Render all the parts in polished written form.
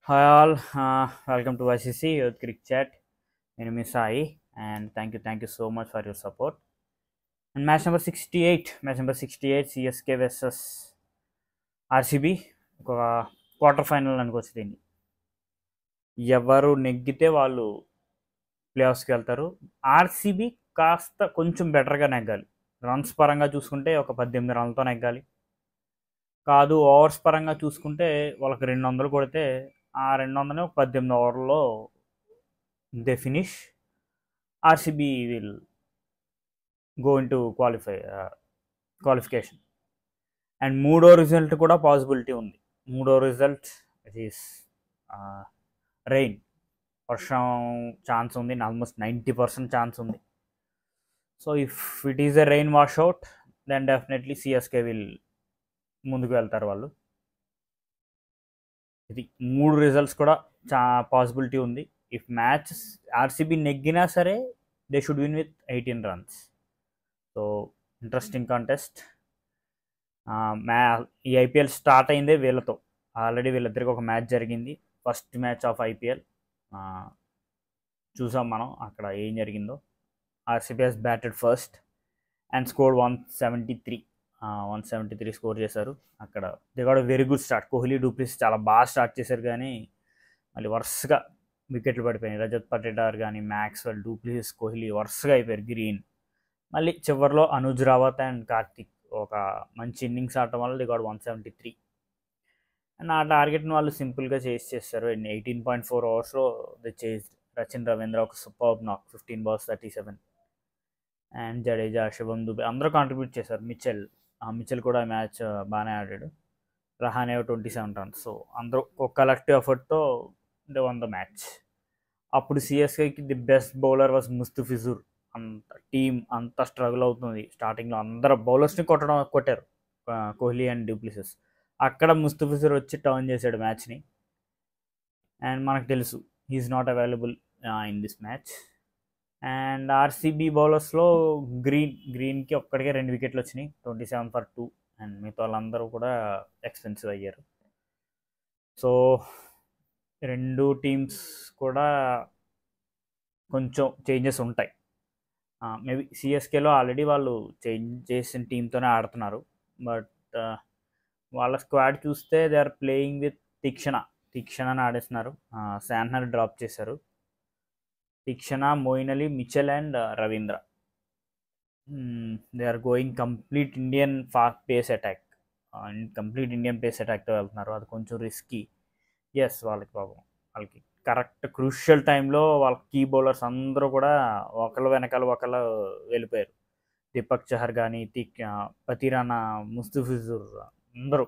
Hi all, welcome to ICC Youth Cricket Chat. My name is Sai, and thank you so much for your support. And match number 68, CSK versus RCB, ఒక quarter final అనుకోవచ్చు దీన్ని. ఎవరు నెగ్గితే వాళ్ళు ప్లేఆఫ్స్కి వెళ్తారు. RCB కాస్త కొంచెం బెటర్గా నెగ్గాలి. Runs పరంగా చూసుకుంటే ఒక 18 రన్లతో నెగ్గాలి. కాదు ఓవర్స్ పరంగా చూసుకుంటే వాళ్ళకి 200 కొడితే ఆ 200 ఒక 18 ఓవర్లో they finish. RCB will go into qualification. And మూడో రిజల్ట్ కూడా పాసిబిలిటీ ఉంది. మూడో రిజల్ట్ ఇట్ ఈస్ రెయిన్, వర్షం ఛాన్స్ ఉంది. ఆల్మోస్ట్ 90% ఛాన్స్ ఉంది. So if it is a rain wash out then definitely CSK will ముందుకు వెళ్తారు వాళ్ళు. ఇది మూడు రిజల్ట్స్ కూడా పాసిబిలిటీ ఉంది. ఇఫ్ మ్యాచ్ ఆర్సీబీ నెగ్గినా సరే they should win with 18 runs. So interesting contest. ఈ ఐపీఎల్ స్టార్ట్ అయిందే వీళ్ళతో. ఆల్రెడీ వీళ్ళిద్దరికి ఒక మ్యాచ్ జరిగింది, ఫస్ట్ మ్యాచ్ ఆఫ్ ఐపీఎల్. చూసాం మనం అక్కడ ఏం జరిగిందో. RCB has batted first and scored 173 score చేశారు. అక్కడ they got very good start. Kohli, du Plessis చాలా బాగా స్టార్ట్ చేశారు, కానీ మళ్ళీ వరుసగా వికెట్లు పడిపోయినాయి. రజత్ పటిదార్ కానీ, మ్యాక్స్వెల్, డూప్లిసిస్, కోహ్లీ వరుసగా అయిపోయారు. గ్రీన్ మళ్ళీ చివరిలో అనుజ్ రావత్ అండ్ కార్తిక్ ఒక మంచి ఇన్నింగ్స్ ఆడటం వల్ల దే గాట్ 173. అండ్ ఆ టార్గెట్ని వాళ్ళు సింపుల్గా చేస్తారు. 18.4 ఓవర్స్లో దే చేజ్. రచిన్ రవీంద్ర ఒక సూపర్ నాక్, 15 balls 37. అండ్ జడేజా, శుభం దుబే అందరూ కాంట్రిబ్యూట్ చేశారు. మిచెల్ కూడా మ్యాచ్ బాగానే ఆడాడు. రహానే 27 runs. సో అందరూ ఒక కలెక్టివ్ ఎఫర్ట్తో దే వన్ ద మ్యాచ్. అప్పుడు సిఎస్కేకి the best bowler was Mustafizur. Team అంతా స్ట్రగుల్ అవుతుంది. స్టార్టింగ్లో అందరు బౌలర్స్ని కొట్టారు, కోహ్లీ అండ్ డూప్లిసిస్. అక్కడ ముస్తఫిజుర్ వచ్చి టర్న్ చేశాడు మ్యాచ్ని. అండ్ మనకు తెలుసు he's not available in this match. And RCB బౌలర్స్లో గ్రీన్కి ఒక్కడికే 2 వికెట్లు వచ్చినాయి, 27 for 2. అండ్ మిగతా వాళ్ళందరూ కూడా ఎక్స్పెన్సివ్ అయ్యారు. సో రెండు టీమ్స్ కూడా కొంచెం చేంజెస్ ఉంటాయి. మేబీ సిఎస్కేలో ఆల్రెడీ వాళ్ళు చేంజ్ చేసిన టీంతోనే ఆడుతున్నారు. బట్ వాళ్ళ స్క్వాడ్ చూస్తే దే ఆర్ ప్లేయింగ్ విత్ తీక్షణని ఆడేస్తున్నారు. శాంట్నర్ డ్రాప్ చేశారు. Theekshana, Moeen Ali, Mitchell and Ravindra. They are going complete Indian pace అటాక్తో వెళ్తున్నారు. అది కొంచెం రిస్కీ. ఎస్, వాళ్ళకి కరెక్ట్ క్రూషియల్ టైంలో వాళ్ళ కీ బౌలర్స్ అందరూ కూడా ఒకళ్ళ వెనకాల ఒకళ్ళు వెళ్ళిపోయారు. దీపక్ చహర్ కానీ, పతిరానా, ముస్తఫిజుర్ అందరూ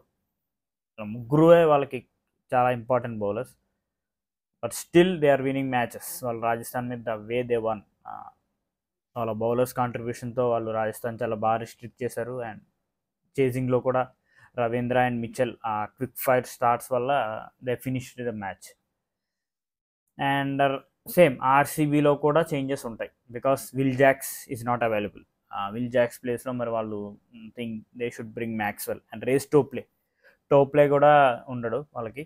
ముగ్గురువే వాళ్ళకి చాలా important bowlers. But still they are winning matches. వాళ్ళు రాజస్థాన్ మీద ద వే దే వన్, వాళ్ళ బౌలర్స్ కాంట్రిబ్యూషన్తో వాళ్ళు రాజస్థాన్ చాలా బాగా రిస్ట్రిక్ట్ చేశారు. అండ్ చేజింగ్లో కూడా రవీంద్ర అండ్ మిచెల్ ఆ క్విక్ ఫైర్ స్టార్ట్స్ వల్ల they finished the match. And same ఆర్సీబీలో కూడా చేంజెస్ ఉంటాయి, because Will Jacks is not available. Will Jacks ప్లేస్లో మరి వాళ్ళు think they should bring Maxwell and Reece Topley కూడా ఉండడు వాళ్ళకి.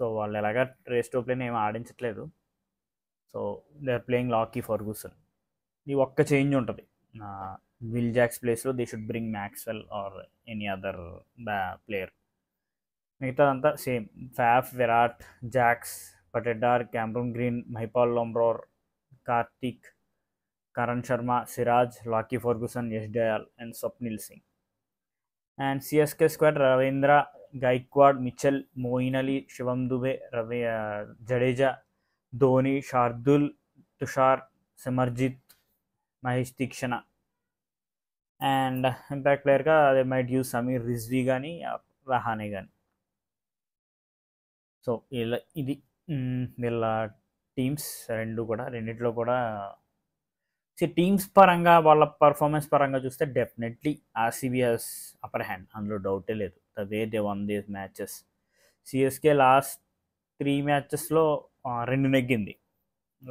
సో వాళ్ళు ఎలాగా రేస్ టోప్లేని ఏమి ఆడించట్లేదు. So they are playing Lockie Ferguson. ఈ ఒక్క చేంజ్ ఉంటుంది. విల్ జాక్స్ ప్లేస్లో they should bring Maxwell or any other player. మిగతాదంతా same. Faf, Virat, Jacks, Patidar, Cameron Green, Mahipal Lomror, Karthik, Karan Sharma, Siraj, Lockie Ferguson, Yash Dayal and Swapnil Singh. And CSK squad Ravindra, Gaikwad, Mitchell, Moeen Ali, Shivam Dube, Jadeja, Dhoni, Shardul, Tushar, Simarjeet, Mahesh Theekshana. And impact ప్లేయర్గా అదే might use Sameer Rizvi కానీ, రహానే కానీ. So ఇది వీళ్ళ టీమ్స్ రెండిట్లో కూడా టీమ్స్ పరంగా వాళ్ళ పర్ఫార్మెన్స్ పరంగా చూస్తే definitely RCB has upper hand, అందులో డౌటే లేదు. The way they won these matches. CSK last 3 మ్యాచెస్లో 2 నెగ్గింది.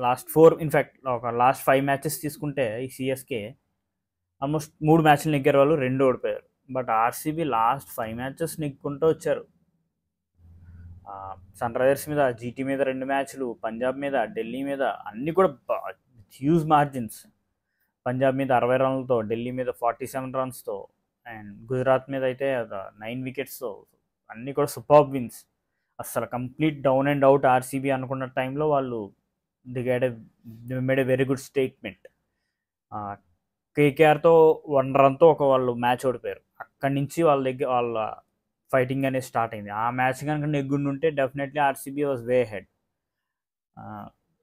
లాస్ట్ 4 ఇన్ఫ్యాక్ట్ ఒక లాస్ట్ 5 మ్యాచెస్ తీసుకుంటే ఈ సిఎస్కే ఆల్మోస్ట్ 3 మ్యాచ్లు నెగ్గారు వాళ్ళు, 2 ఓడిపోయారు. బట్ ఆర్సీబీ లాస్ట్ 5 మ్యాచెస్ నెగ్గుకుంటూ వచ్చారు. సన్ రైజర్స్ మీద, జీటీ మీద 2 మ్యాచ్లు, పంజాబ్ మీద, ఢిల్లీ మీద అన్నీ కూడా హ్యూజ్ మార్జిన్స్. పంజాబ్ మీద 60 రన్లతో, ఢిల్లీ మీద 47 రన్స్తో, అండ్ గుజరాత్ మీద అయితే 9 వికెట్స్తో, అన్నీ కూడా సూపర్ విన్స్. అసలు complete down and out RCB అనుకున్న టైంలో వాళ్ళు the made a very good statement. కేకేఆర్తో 1 రన్తో వాళ్ళు మ్యాచ్ ఓడిపోయారు. అక్కడి నుంచి వాళ్ళ ఫైటింగ్ అనేది స్టార్ట్ అయింది. ఆ మ్యాచ్ కనుక నెగ్గుండుంటే definitely RCB was way head.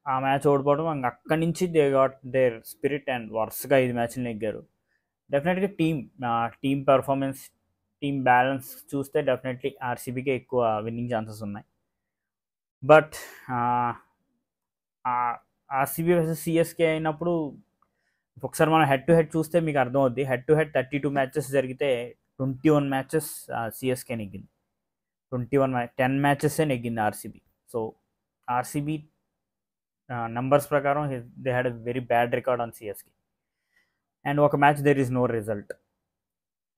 ఆ మ్యాచ్ ఓడిపోవడం అక్కడి నుంచి they got their spirit and వరుసగా 5 మ్యాచ్లు నెగ్గారు. డెఫినెట్గా టీమ్ పెర్ఫార్మెన్స్, టీమ్ బ్యాలెన్స్ చూస్తే డెఫినెట్లీ ఆర్సీబీకే ఎక్కువ విన్నింగ్ ఛాన్సెస్ ఉన్నాయి. బట్ ఆర్సీబీ వర్సెస్ సిఎస్కే అయినప్పుడు ఒకసారి మనం హెడ్ టు హెడ్ చూస్తే మీకు అర్థమవుద్ది. హెడ్ టు హెడ్ 32 మ్యాచెస్ జరిగితే 21 మ్యాచెస్ సిఎస్కే నెగ్గింది. 10 మ్యాచెస్ నెగ్గింది ఆర్సీబీ. సో ఆర్సీబీ నంబర్స్ ప్రకారం they had a very bad record on CSK. And ఒక match there is no result.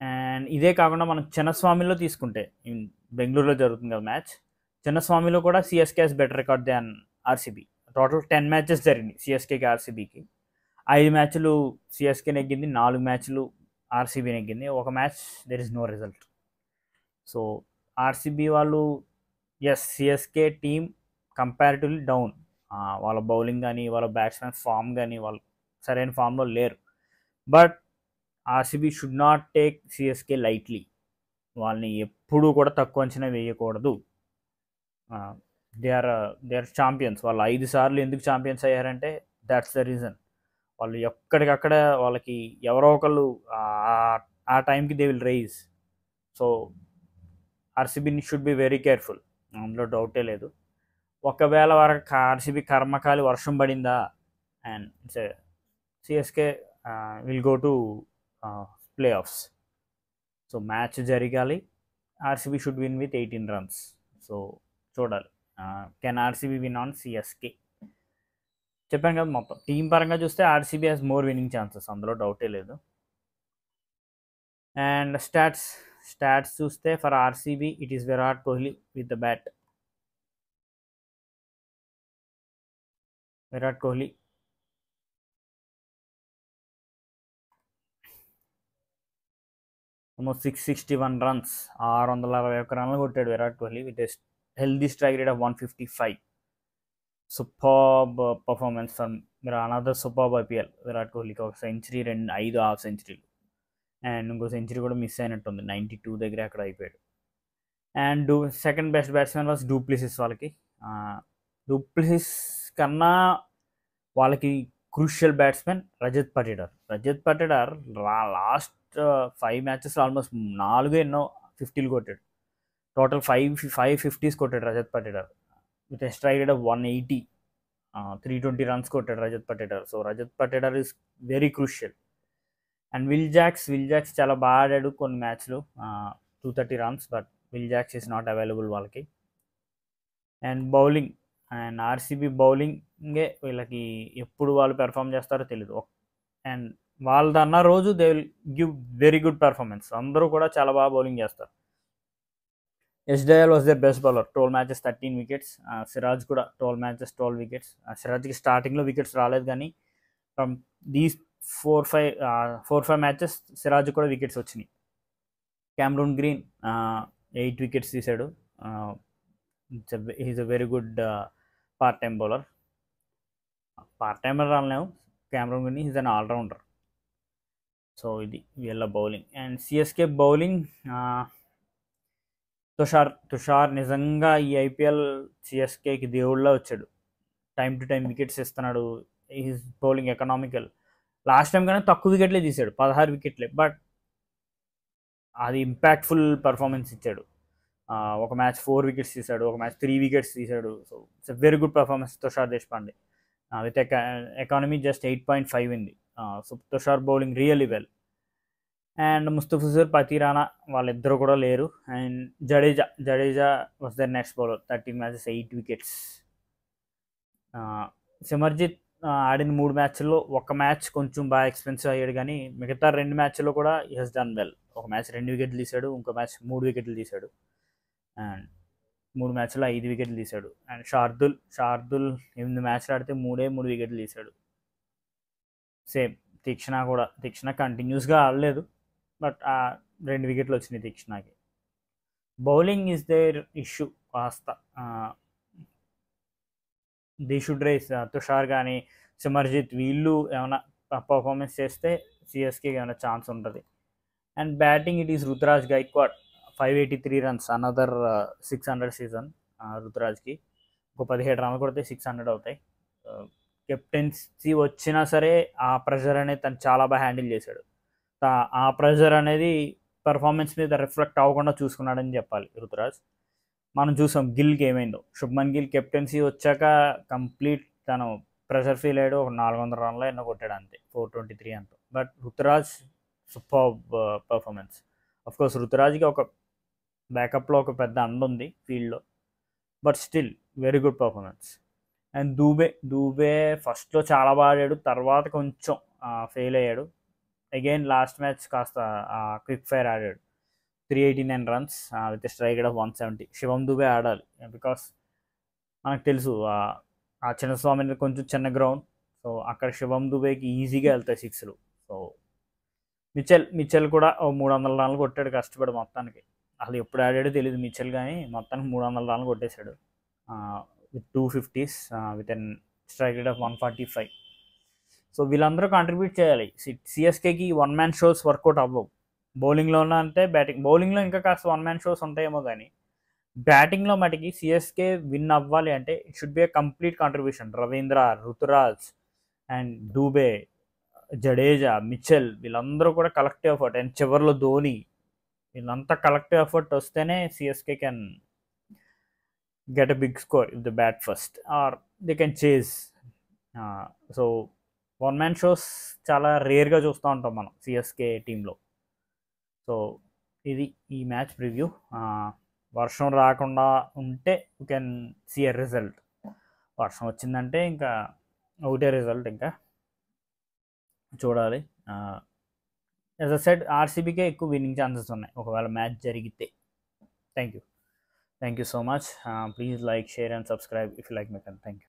And ఇదే కాకుండా మనం చిన్నస్వామిలో తీసుకుంటే, బెంగళూరులో జరుగుతుంది కదా మ్యాచ్, చిన్నస్వామిలో కూడా సిఎస్కే హెస్ బెటర్ రికార్డ్ దాన్ ఆర్సీబీ. టోటల్ 10 మ్యాచెస్ జరిగింది సిఎస్కేకి, ఆర్సీబీకి. 5 మ్యాచ్లు సిఎస్కే నెగ్గింది, 4 మ్యాచ్లు ఆర్సీబీ నెగ్గింది. ఒక match there is no result. So RCB వాళ్ళు, yes, CSK team comparatively down. వాళ్ళ బౌలింగ్ కానీ, వాళ్ళ బ్యాట్స్మెన్ ఫామ్ కానీ వాళ్ళు సరైన ఫామ్లో లేరు. But RCB should not take CSK lightly. వాళ్ళని ఎప్పుడూ కూడా తక్కువ అంచనా వేయకూడదు. They are champions. వాళ్ళు 5 సార్లు ఎందుకు ఛాంపియన్స్ అయ్యారంటే దాట్స్ ద రీజన్. వాళ్ళు ఎక్కడికక్కడ వాళ్ళకి ఎవరో ఒకళ్ళు ఆ టైంకి దే విల్ రైజ్. సో ఆర్సీబీని షుడ్ బి వెరీ కేర్ఫుల్, అందులో డౌటే లేదు. ఒకవేళ ఆర్సీబీ కర్మకాలి వర్షం పడిందా and CSK will go to play offs match జరగాలి, RCB should win with 18 runs. So చూడాలి, can RCB win on CSK. చెప్పాను కదా, మొత్తం టీం పరంగా చూస్తే RCB has more winning chances, అందులో డౌటే లేదు. అండ్ స్టాట్స్ చూస్తే for RCB it is Virat Kohli with the bat. Virat Kohli almost 661 runs, 661 రన్లు కొట్టాడు Virat Kohli with a healthy strike rate of 155. Superb performance from another superb IPL. Virat కోహ్లీకి ఒక సెంచరీ, 5 హాఫ్ సెంచరీలు, అండ్ ఇంకో సెంచరీ కూడా మిస్ అయినట్టుంది, 92 దగ్గర అక్కడ అయిపోయాడు. And second best batsmen was du Plessis. వాళ్ళకి డూప్లిసిస్ కన్నా వాళ్ళకి crucial batsmen Rajat Patidar last 5 matches almost 4 50లు కొట్టాడు. టోటల్ 5 50s కొట్టాడు Rajat Patidar with a strike rate of 180. 320 runs కొట్టాడు Rajat Patidar. So Rajat Patidar is very crucial. And Will Jacks చాలా బాగా ఆడాడు కొన్ని మ్యాచ్లు, 230 runs. But Will Jacks is not available వాళ్ళకి. అండ్ బౌలింగ్, అండ్ ఆర్సీబీ బౌలింగే వీళ్ళకి ఎప్పుడు వాళ్ళు పెర్ఫామ్ చేస్తారో తెలియదు. అండ్ వాళ్ళదన్న రోజు they will give very good performance. అందరూ కూడా చాలా బాగా బౌలింగ్ చేస్తారు. ఎస్డేఎల్ was their best bowler, 12 matches 13 wickets. Siraj కూడా 12 మ్యాచెస్ 12 వికెట్స్. సిరాజ్కి స్టార్టింగ్లో వికెట్స్ రాలేదు, కానీ ఫ్రమ్ దీస్ 4-5 మ్యాచెస్ సిరాజ్ కూడా వికెట్స్ వచ్చినాయి. క్యామరూన్ గ్రీన్ 8 వికెట్స్ తీశాడు. Is a very good part time bowler. Part timer రాలేము, Cameron Green is an allrounder. So ఇది వీళ్ళ bowling. And CSK bowling, Tushar నిజంగా ఈ ఐపీఎల్ సిఎస్కేకి దేవుళ్ళ వచ్చాడు. టైం టు టైం వికెట్స్ ఇస్తున్నాడు. Is bowling economical. Last time కానీ తక్కువ వికెట్లే తీశాడు, 16 వికెట్లే. బట్ అది ఇంపాక్ట్ఫుల్ పర్ఫార్మెన్స్ ఇచ్చాడు. ఒక మ్యాచ్ 4 వికెట్స్ తీశాడు, ఒక మ్యాచ్ 3 వికెట్స్ తీశాడు. So it's a very good performance Tushar Deshpande. With economy just 8.5 ఉంది. So Tushar bowling really well. And Mustafizur, Pathirana వాళ్ళిద్దరూ కూడా లేరు. And Jadeja was the next bowler, 13 matches 8 wickets. Simarjeet ఆడిన 3 మ్యాచ్ల్లో ఒక మ్యాచ్ కొంచెం బాగా ఎక్స్పెన్సివ్ అయ్యాడు, కానీ మిగతా 2 మ్యాచ్ల్లో కూడా హీ హెస్ డన్ వెల్. ఒక మ్యాచ్ 2 వికెట్లు తీశాడు, ఇంకో మ్యాచ్ 3 వికెట్లు తీశాడు. అండ్ 3 మ్యాచ్లో 5 వికెట్లు తీశాడు. అండ్ షార్దుల్ 8 మ్యాచ్లు ఆడితే 3 వికెట్లు తీశాడు. సేమ్ తీక్షణ కంటిన్యూస్గా ఆడలేదు, బట్ 2 వికెట్లు వచ్చినాయి తీక్షణకి. బౌలింగ్ ఈజ్ దేర్ ఇష్యూ కాస్త. They should raise. తుషార్ కానీ సిమర్జిత్ వీళ్ళు ఏమైనా పర్ఫార్మెన్స్ చేస్తే సిఎస్కేకి ఏమైనా ఛాన్స్ ఉంటుంది. And batting it is Ruturaj Gaikwad, 583 runs, another 600 season రుతురాజ్కి. ఒక 17 రన్లు కొడితే 600 అవుతాయి. కెప్టెన్సీ వచ్చినా సరే ఆ ప్రెషర్ అనేది తను చాలా బాగా హ్యాండిల్ చేశాడు. ఆ ప్రెషర్ అనేది పర్ఫార్మెన్స్ మీద రిఫ్లెక్ట్ అవ్వకుండా చూసుకున్నాడని చెప్పాలి రుతురాజ్. మనం చూసాం గిల్కి ఏమైందో. శుభ్మన్ గిల్ కెప్టెన్సీ వచ్చాక కంప్లీట్ తను ప్రెషర్ ఫీల్ అయ్యాడు. ఒక 400 రన్లో ఎన్నో కొట్టాడు అంతే, 423 అంత. But Ruturaj super performance. Of course రుతురాజ్కి ఒక బ్యాకప్లో ఒక పెద్ద అండ ఉంది ఫీల్డ్లో, but still very good performance. And Dube ఫస్ట్లో చాలా బాగా ఆడాడు, తర్వాత కొంచెం ఫెయిల్ అయ్యాడు. అగైన్ లాస్ట్ మ్యాచ్ కాస్త క్విక్ ఫైర్ ఆడాడు, 389 runs with strike rate of 170. Shivam Dube ఆడాలి, బికాస్ మనకు తెలుసు ఆ చిన్నస్వామి కొంచెం చిన్న గ్రౌండ్, సో అక్కడ శివం దూబేకి ఈజీగా వెళ్తాయి 6లు. సో మిచెల్ కూడా 300 రన్లు కొట్టాడు కష్టపడి మొత్తానికి. అసలు ఎప్పుడు ఆడాడో తెలియదు మిచెల్, కానీ మొత్తానికి 300 రన్లు కొట్టేశాడు with 250s with an strike rate of 145. So వీళ్ళందరూ కాంట్రిబ్యూట్ చేయాలి. సిఎస్కేకి 1 మ్యాన్ షోస్ వర్కౌట్ అవ్వవు. బౌలింగ్లో అంటే బౌలింగ్లో ఇంకా కాస్త 1 మ్యాన్ షోస్ ఉంటాయేమో, కానీ బ్యాటింగ్లో మటుకి సిఎస్కే విన్ అవ్వాలి అంటే it should be a complete contribution. Ravindra, Ruturaj and Dube, Jadeja, Mitchell వీళ్ళందరూ కూడా కలెక్టివ్ ఎఫర్ట్. అండ్ చివరిలో ధోని, వీళ్ళంతా కలెక్టివ్ ఎఫర్ట్ వస్తేనే CSK can get a big score if the bat first or they can chase. So 1 man shows చాలా రేర్గా చూస్తూ ఉంటాం మనం సిఎస్కే టీంలో. సో ఇది ఈ మ్యాచ్ ప్రివ్యూ. వర్షం రాకుండా ఉంటే you can see a result. వర్షం వచ్చిందంటే ఇంకా ఒకటే రిజల్ట్, ఇంకా చూడాలి. యాజ్ అ సెడ్ ఆర్సీబీకే ఎక్కువ విన్నింగ్ ఛాన్సెస్ ఉన్నాయి ఒకవేళ మ్యాచ్ జరిగితే. Thank you so much. Please like, share and subscribe if you like my content. Thank you.